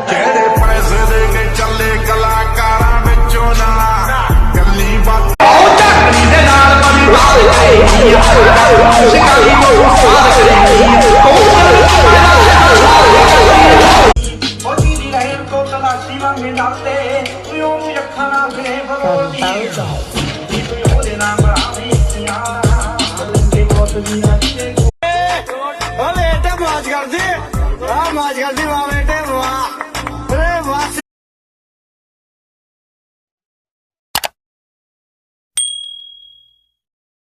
ਜਿਹੜੇ ਪੈਸੇ ਦੇ ਕੇ ਚੱਲੇ ਕਲਾਕਾਰਾਂ ਵਿੱਚੋਂ ਨਾ ਗੱਲੀ ਬਾਤ ਦੇ ਨਾਲ ਬਣੀ ਬਾਤ ਸ਼ਿਕਾਰੀ ਨੂੰ ਸਾਧ ਕਰੇਗੀ ਮੋਦੀ ਦੀ ਰਹਿਮ ਤੋਂ ਤਲਾਸ਼ੀ ਮੰਗੇ ਜਾਂਦੇ ਉਹ ਅੱਖਾਂ ਨਾਲ ਵੇ ਬਰੋਦੀ ਉਹਦੇ ਨਾਮ ਰਾਵੀ ਕੇ ਕੋਤ ਦੀ ਓ ਬੇਟੇ ਮਾਜ ਕਰਦੀ ਆ ਮਾਜ ਕਰਦੀ ਵਾ ਬੇਟੇ ਵਾਹ